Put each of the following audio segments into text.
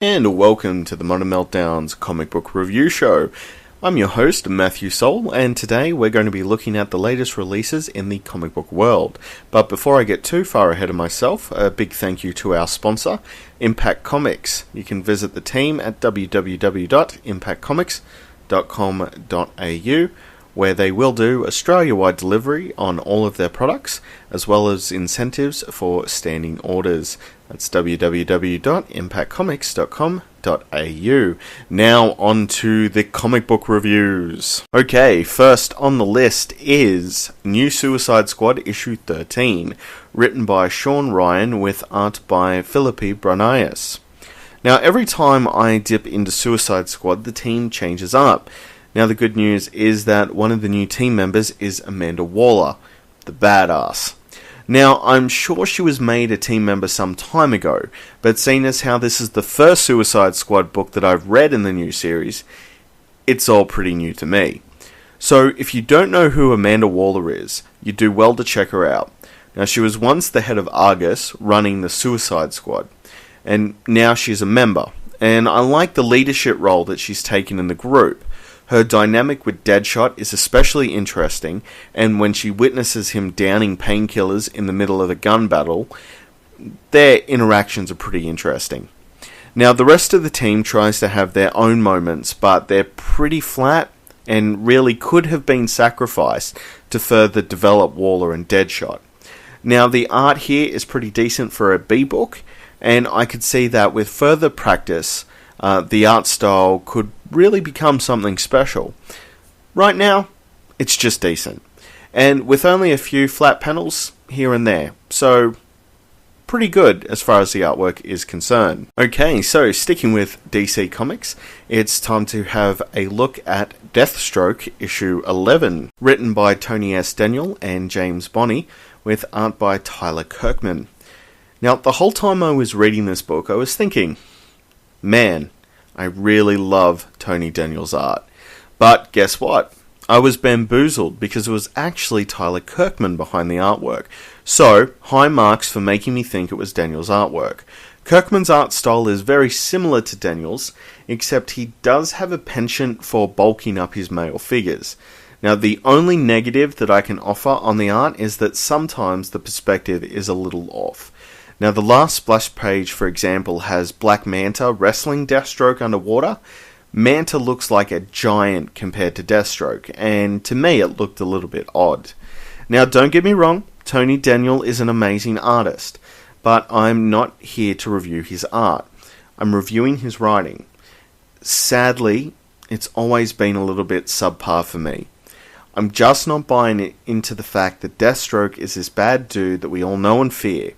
And welcome to the Modern Meltdown's comic book review show. I'm your host, Matthew Soul, and today we're going to be looking at the latest releases in the comic book world. But before I get too far ahead of myself, a big thank you to our sponsor, Impact Comics. You can visit the team at www.impactcomics.com.au, where they will do Australia-wide delivery on all of their products, as well as incentives for standing orders. That's www.impactcomics.com.au. Now on to the comic book reviews. Okay, first on the list is New Suicide Squad issue 13, written by Sean Ryan with art by Philippi Branias. Now every time I dip into Suicide Squad, the team changes up. Now the good news is that one of the new team members is Amanda Waller, the badass. Now, I'm sure she was made a team member some time ago, but seeing as how this is the first Suicide Squad book that I've read in the new series, it's all pretty new to me. So, if you don't know who Amanda Waller is, you do well to check her out. Now, she was once the head of Argus, running the Suicide Squad, and now she's a member, and I like the leadership role that she's taken in the group. Her dynamic with Deadshot is especially interesting, and when she witnesses him downing painkillers in the middle of a gun battle, their interactions are pretty interesting. Now, the rest of the team tries to have their own moments, but they're pretty flat and really could have been sacrificed to further develop Waller and Deadshot. Now, the art here is pretty decent for a B book, and I could see that with further practice, the art style could really become something special. Right now, it's just decent. And with only a few flat panels here and there. So, pretty good as far as the artwork is concerned. Okay, so sticking with DC Comics, it's time to have a look at Deathstroke issue 11, written by Tony S. Daniel and James Bonney, with art by Tyler Kirkman. Now, the whole time I was reading this book, I was thinking, man, I really love Tony Daniel's art. But guess what? I was bamboozled because it was actually Tyler Kirkman behind the artwork. So, high marks for making me think it was Daniel's artwork. Kirkman's art style is very similar to Daniel's, except he does have a penchant for bulking up his male figures. Now, the only negative that I can offer on the art is that sometimes the perspective is a little off. Now, the last splash page, for example, has Black Manta wrestling Deathstroke underwater. Manta looks like a giant compared to Deathstroke, and to me it looked a little bit odd. Now, don't get me wrong, Tony Daniel is an amazing artist, but I'm not here to review his art. I'm reviewing his writing. Sadly, it's always been a little bit subpar for me. I'm just not buying into the fact that Deathstroke is this bad dude that we all know and fear.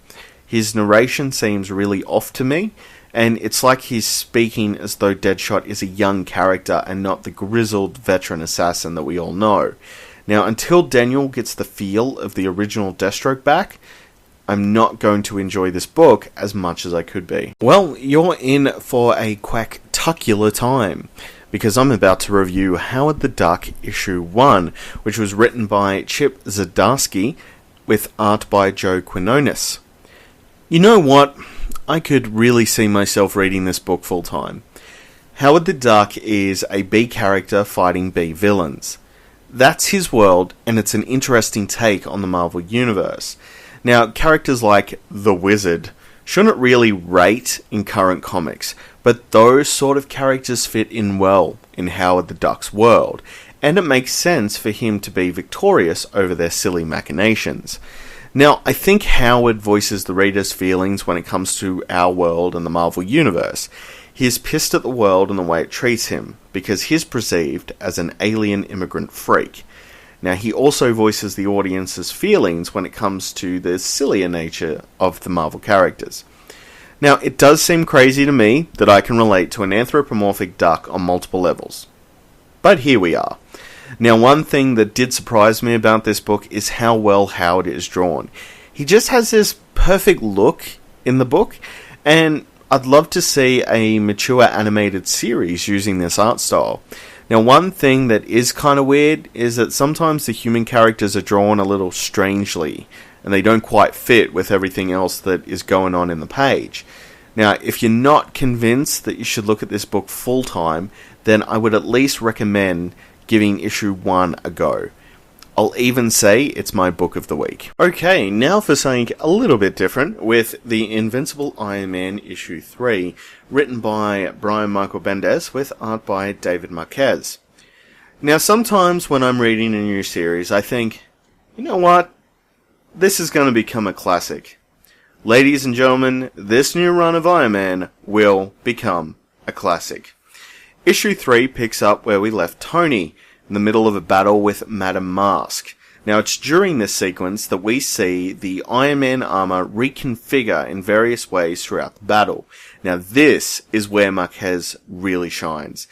His narration seems really off to me, and it's like he's speaking as though Deadshot is a young character and not the grizzled veteran assassin that we all know. Now, until Daniel gets the feel of the original Deathstroke back, I'm not going to enjoy this book as much as I could be. Well, you're in for a quacktucular time, because I'm about to review Howard the Duck issue 1, which was written by Chip Zdarsky with art by Joe Quinones. You know what? I could really see myself reading this book full time. Howard the Duck is a B character fighting B villains. That's his world, and it's an interesting take on the Marvel Universe. Now, characters like the Wizard shouldn't really rate in current comics, but those sort of characters fit in well in Howard the Duck's world, and it makes sense for him to be victorious over their silly machinations. Now, I think Howard voices the reader's feelings when it comes to our world and the Marvel Universe. He is pissed at the world and the way it treats him, because he's perceived as an alien immigrant freak. Now, he also voices the audience's feelings when it comes to the sillier nature of the Marvel characters. Now, it does seem crazy to me that I can relate to an anthropomorphic duck on multiple levels. But here we are. Now, one thing that did surprise me about this book is how well Howard is drawn. He just has this perfect look in the book, and I'd love to see a mature animated series using this art style. Now, one thing that is kind of weird is that sometimes the human characters are drawn a little strangely, and they don't quite fit with everything else that is going on in the page. Now, if you're not convinced that you should look at this book full time, then I would at least recommend giving issue 1 a go. I'll even say it's my book of the week. Okay, now for something a little bit different with The Invincible Iron Man issue 3, written by Brian Michael Bendis with art by David Marquez. Now, sometimes when I'm reading a new series, I think, you know what? This is going to become a classic. Ladies and gentlemen, this new run of Iron Man will become a classic. Issue 3 picks up where we left Tony, in the middle of a battle with Madame Mask. Now, it's during this sequence that we see the Iron Man armor reconfigure in various ways throughout the battle. Now, this is where Marquez really shines.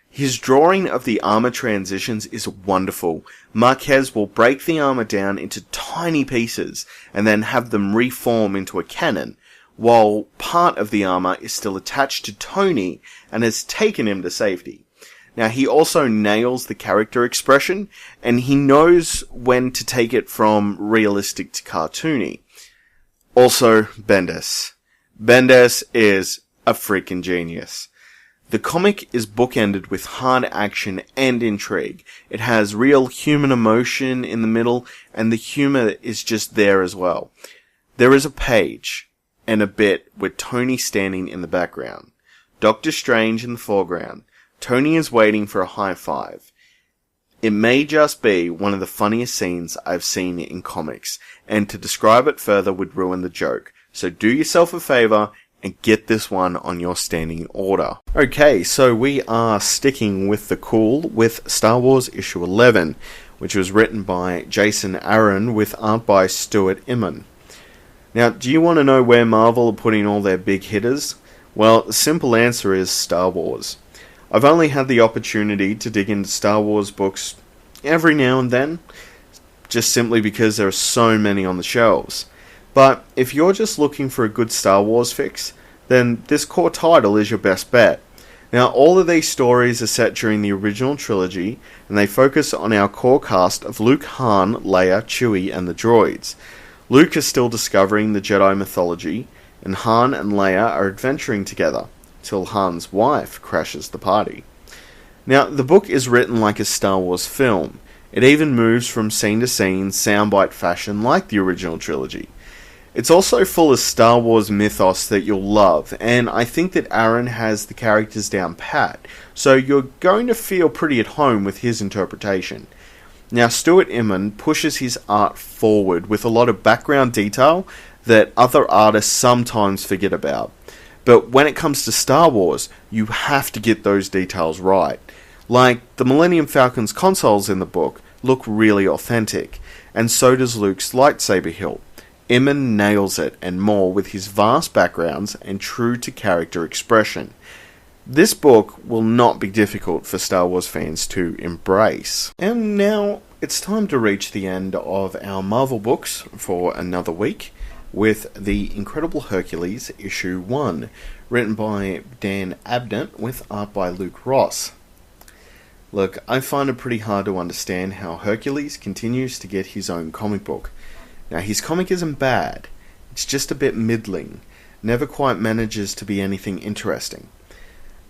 His drawing of the armor transitions is wonderful. Marquez will break the armor down into tiny pieces and then have them reform into a cannon, while part of the armor is still attached to Tony and has taken him to safety. Now, he also nails the character expression, and he knows when to take it from realistic to cartoony. Also, Bendis. Bendis is a freaking genius. The comic is bookended with hard action and intrigue. It has real human emotion in the middle, and the humor is just there as well. There is a page and a bit with Tony standing in the background, Doctor Strange in the foreground. Tony is waiting for a high five. It may just be one of the funniest scenes I've seen in comics, and to describe it further would ruin the joke. So do yourself a favor and get this one on your standing order. Okay, so we are sticking with the cool with Star Wars issue 11, which was written by Jason Aaron with art by Stuart Immonen. Now, do you want to know where Marvel are putting all their big hitters? Well, the simple answer is Star Wars. I've only had the opportunity to dig into Star Wars books every now and then, just simply because there are so many on the shelves. But if you're just looking for a good Star Wars fix, then this core title is your best bet. Now, all of these stories are set during the original trilogy, and they focus on our core cast of Luke, Han, Leia, Chewie, and the droids. Luke is still discovering the Jedi mythology, and Han and Leia are adventuring together, till Han's wife crashes the party. Now, the book is written like a Star Wars film. It even moves from scene to scene, soundbite fashion like the original trilogy. It's also full of Star Wars mythos that you'll love, and I think that Aaron has the characters down pat, so you're going to feel pretty at home with his interpretation. Now, Stuart Immonen pushes his art forward with a lot of background detail that other artists sometimes forget about. But when it comes to Star Wars, you have to get those details right. Like, the Millennium Falcon's consoles in the book look really authentic, and so does Luke's lightsaber hilt. Immonen nails it and more with his vast backgrounds and true to character expression. This book will not be difficult for Star Wars fans to embrace. And now it's time to reach the end of our Marvel books for another week, with The Incredible Hercules issue 1, written by Dan Abnett with art by Luke Ross. Look, I find it pretty hard to understand how Hercules continues to get his own comic book. Now, his comic isn't bad, it's just a bit middling, never quite manages to be anything interesting.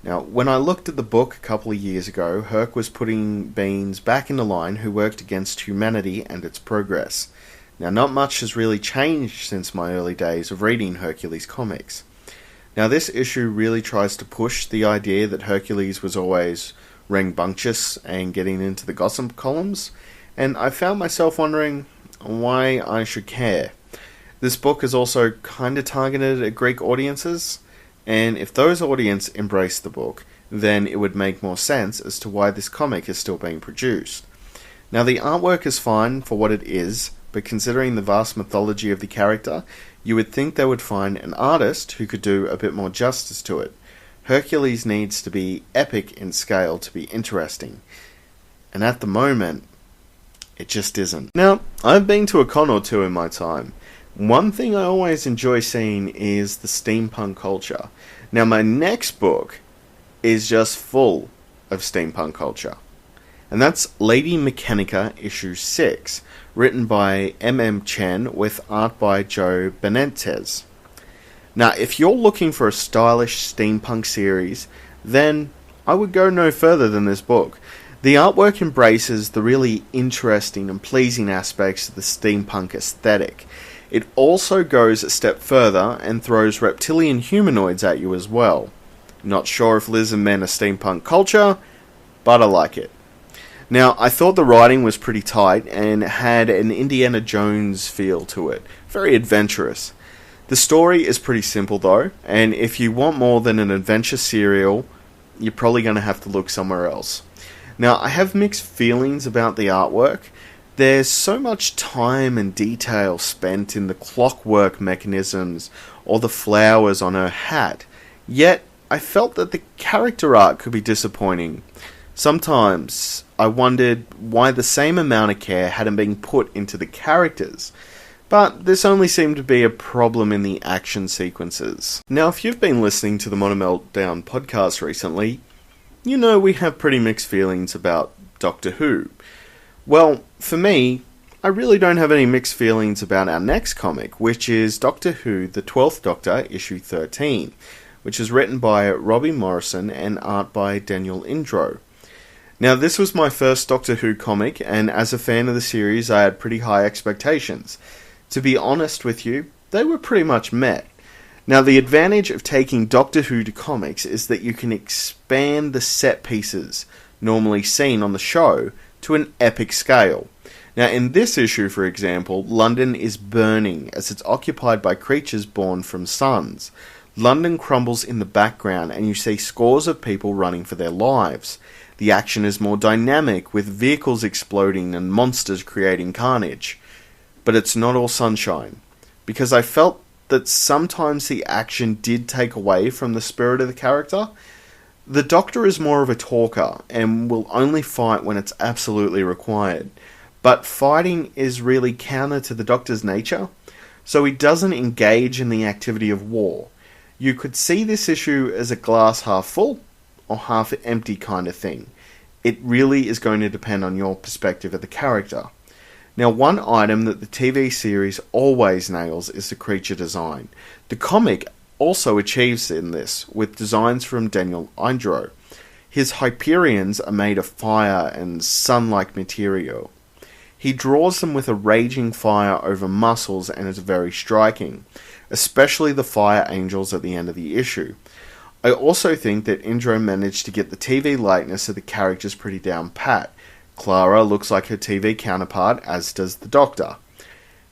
Now, when I looked at the book a couple of years ago, Herc was putting beings back in the line who worked against humanity and its progress. Now, not much has really changed since my early days of reading Hercules comics. Now, this issue really tries to push the idea that Hercules was always rambunctious and getting into the gossip columns, and I found myself wondering why I should care. This book is also kind of targeted at Greek audiences, and if those audiences embrace the book, then it would make more sense as to why this comic is still being produced. Now, the artwork is fine for what it is, but considering the vast mythology of the character, you would think they would find an artist who could do a bit more justice to it. Hercules needs to be epic in scale to be interesting, and at the moment, it just isn't. Now, I've been to a con or two in my time. One thing I always enjoy seeing is the steampunk culture. Now, my next book is just full of steampunk culture, and that's Lady Mechanika issue 6, written by M.M. Chen with art by Joe Benitez. Now, if you're looking for a stylish steampunk series, then I would go no further than this book. The artwork embraces the really interesting and pleasing aspects of the steampunk aesthetic. It also goes a step further and throws reptilian humanoids at you as well. Not sure if Liz and men are steampunk culture, but I like it. Now, I thought the writing was pretty tight and had an Indiana Jones feel to it. Very adventurous. The story is pretty simple though, and if you want more than an adventure serial, you're probably going to have to look somewhere else. Now, I have mixed feelings about the artwork. There's so much time and detail spent in the clockwork mechanisms or the flowers on her hat, yet I felt that the character art could be disappointing. Sometimes I wondered why the same amount of care hadn't been put into the characters, but this only seemed to be a problem in the action sequences. Now, if you've been listening to the Modern Meltdown podcast recently, you know we have pretty mixed feelings about Doctor Who. Well, for me, I really don't have any mixed feelings about our next comic, which is Doctor Who, the 12th Doctor, issue 13, which is written by Robbie Morrison and art by Daniel Indro. Now, this was my first Doctor Who comic, and as a fan of the series, I had pretty high expectations. To be honest with you, they were pretty much met. Now, the advantage of taking Doctor Who to comics is that you can expand the set pieces normally seen on the show to an epic scale. Now, in this issue, for example, London is burning as it's occupied by creatures born from suns. London crumbles in the background and you see scores of people running for their lives. The action is more dynamic, with vehicles exploding and monsters creating carnage. But it's not all sunshine, because I felt that sometimes the action did take away from the spirit of the character. The Doctor is more of a talker and will only fight when it's absolutely required. But fighting is really counter to the Doctor's nature, so he doesn't engage in the activity of war. You could see this issue as a glass half full or half empty kind of thing. It really is going to depend on your perspective of the character. Now, one item that the TV series always nails is the creature design. The comic also achieves in this, with designs from Daniel Indro. His Hyperions are made of fire and sun-like material. He draws them with a raging fire over muscles and is very striking, especially the fire angels at the end of the issue. I also think that Indro managed to get the TV likeness of the characters pretty down pat. Clara looks like her TV counterpart, as does the Doctor.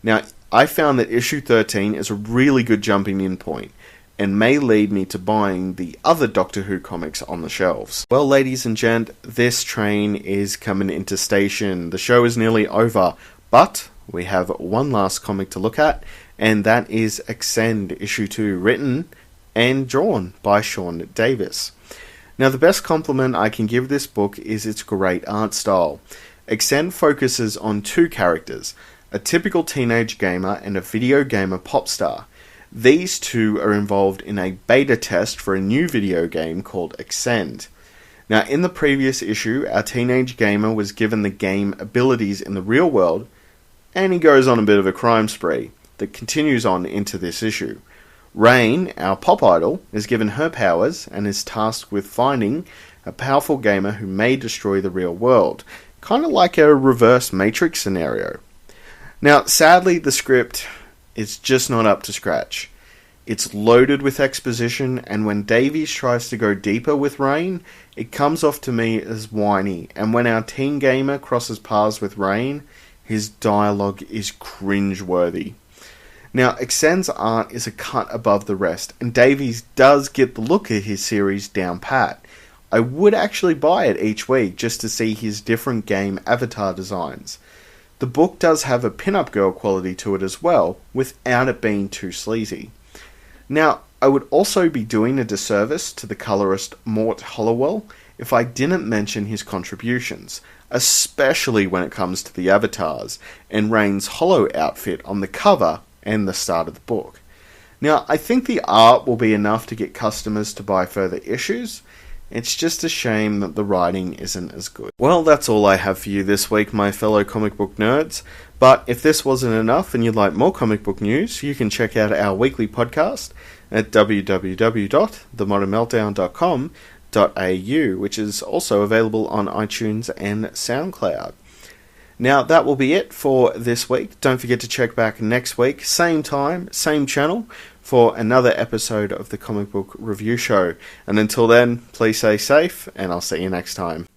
Now, I found that issue 13 is a really good jumping in point, and may lead me to buying the other Doctor Who comics on the shelves. Well, ladies and gent, this train is coming into station. The show is nearly over, but we have one last comic to look at, and that is Ascend issue 2, written and drawn by Sean Davis. Now, the best compliment I can give this book is its great art style. Ascend focuses on two characters, a typical teenage gamer and a video gamer pop star. These two are involved in a beta test for a new video game called Ascend. Now, in the previous issue, our teenage gamer was given the game abilities in the real world, and he goes on a bit of a crime spree that continues on into this issue. Rain, our pop idol, is given her powers and is tasked with finding a powerful gamer who may destroy the real world, kind of like a reverse Matrix scenario. Now, sadly, the script is just not up to scratch. It's loaded with exposition, and when Davies tries to go deeper with Rain, it comes off to me as whiny, and when our teen gamer crosses paths with Rain, his dialogue is cringeworthy. Now, Ascend's art is a cut above the rest, and Davies does get the look of his series down pat. I would actually buy it each week just to see his different game avatar designs. The book does have a pin-up girl quality to it as well, without it being too sleazy. Now, I would also be doing a disservice to the colorist Mort Hollowell if I didn't mention his contributions, especially when it comes to the avatars and Rain's hollow outfit on the cover and the start of the book. Now, I think the art will be enough to get customers to buy further issues, It's just a shame that the writing isn't as good. Well, that's all I have for you this week, my fellow comic book nerds. But if this wasn't enough and you'd like more comic book news, you can check out our weekly podcast at www.themodernmeltdown.com.au, which is also available on iTunes and SoundCloud. Now, that will be it for this week. Don't forget to check back next week, same time, same channel, for another episode of the Comic Book Review Show. And until then, please stay safe, and I'll see you next time.